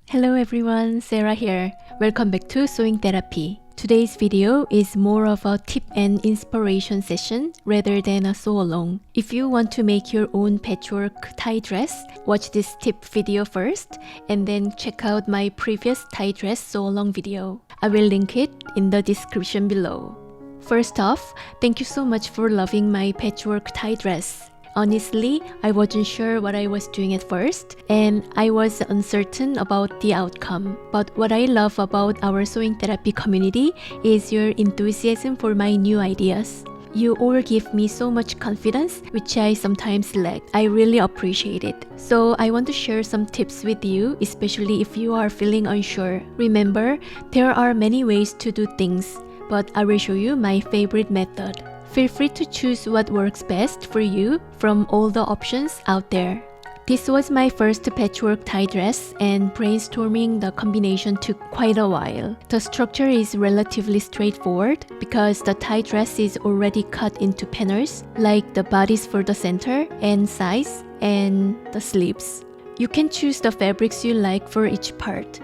Hello everyone, Sarah here. Welcome back to Sewing Therapy. Today's video is more of a tip and inspiration session rather than a sew along. If you want to make your own patchwork tie dress, watch this tip video first and then check out my previous tie dress sew along video. I will link it in the description below. First off, thank you so much for loving my patchwork tie dress. Honestly, I wasn't sure what I was doing at first, and I was uncertain about the outcome. But what I love about our sewing therapy community is your enthusiasm for my new ideas. You all give me so much confidence, which I sometimes lack. I really appreciate it. So I want to share some tips with you, especially if you are feeling unsure. Remember, there are many ways to do things, but I will show you my favorite method. Feel free to choose what works best for you from all the options out there. This was my first patchwork tie dress, and brainstorming the combination took quite a while. The structure is relatively straightforward because the tie dress is already cut into panels, like the bodies for the center and sides and the sleeves. You can choose the fabrics you like for each part.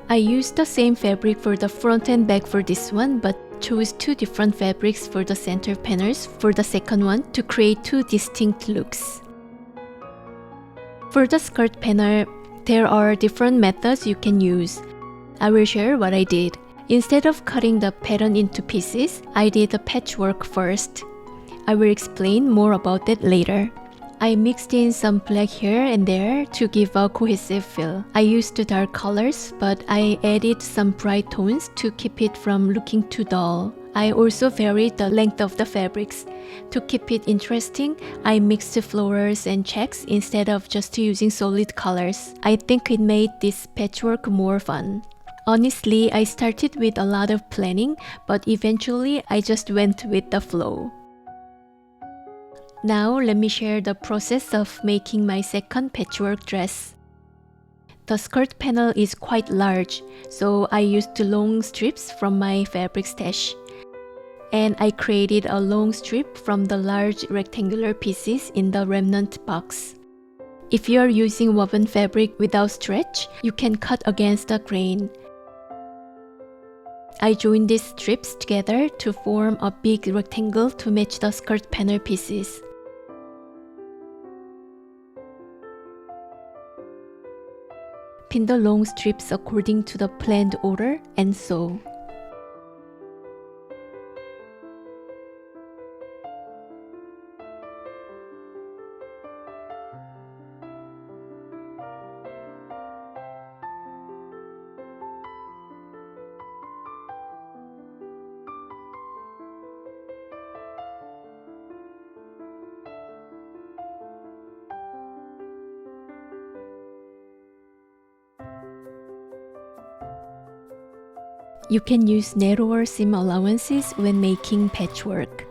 I used the same fabric for the front and back for this one, but chose two different fabrics for the center panels for the second one to create two distinct looks. For the skirt panel, there are different methods you can use. I will share what I did. Instead of cutting the pattern into pieces, I did the patchwork first. I will explain more about that later. I mixed in some black here and there to give a cohesive feel. I used dark colors, but I added some bright tones to keep it from looking too dull. I also varied the length of the fabrics. To keep it interesting, I mixed florals and checks instead of just using solid colors. I think it made this patchwork more fun. Honestly, I started with a lot of planning, but eventually I just went with the flow. Now let me share the process of making my second patchwork dress. The skirt panel is quite large, so I used long strips from my fabric stash. And I created a long strip from the large rectangular pieces in the remnant box. If you are using woven fabric without stretch, you can cut against the grain. I joined these strips together to form a big rectangle to match the skirt panel pieces. Pin the long strips according to the planned order and sew. You can use narrower seam allowances when making patchwork.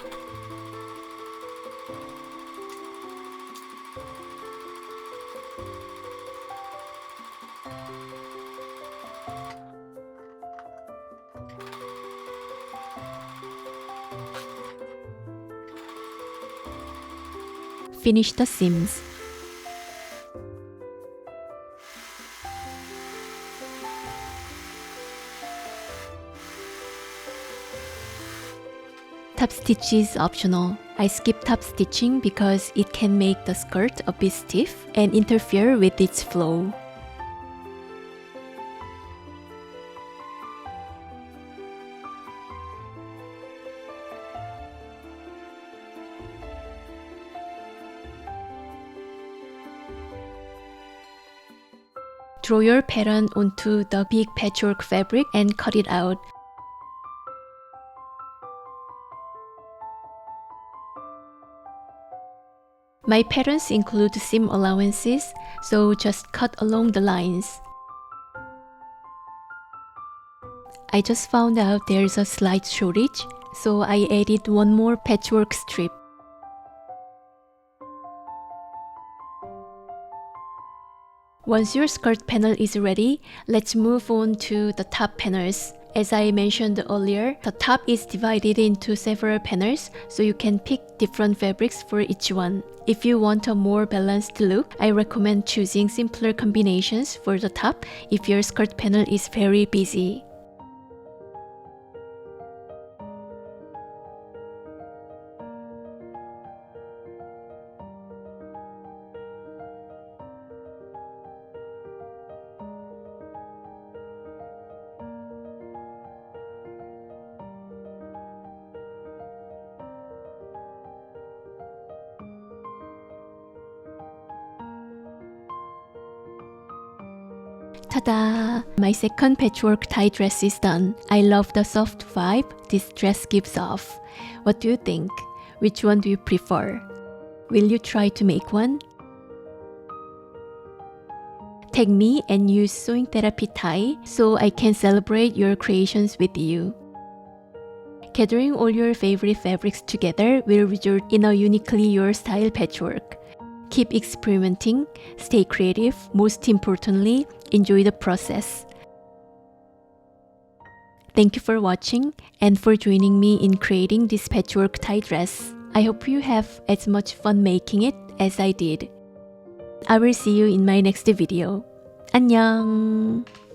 Finish the seams. Top stitch is optional. I skip top stitching because it can make the skirt a bit stiff and interfere with its flow. Draw your pattern onto the big patchwork fabric and cut it out. My patterns include seam allowances, so just cut along the lines. I just found out there's a slight shortage, so I added one more patchwork strip. Once your skirt panel is ready, let's move on to the top panels. As I mentioned earlier, the top is divided into several panels, so you can pick different fabrics for each one. If you want a more balanced look, I recommend choosing simpler combinations for the top if your skirt panel is very busy. Ta-da! My second patchwork tie dress is done. I love the soft vibe this dress gives off. What do you think? Which one do you prefer? Will you try to make one? Tag me and use sewing therapy tie so I can celebrate your creations with you. Gathering all your favorite fabrics together will result in a uniquely your style patchwork. Keep experimenting, stay creative, most importantly, enjoy the process. Thank you for watching and for joining me in creating this patchwork tie dress. I hope you have as much fun making it as I did. I will see you in my next video. 안녕!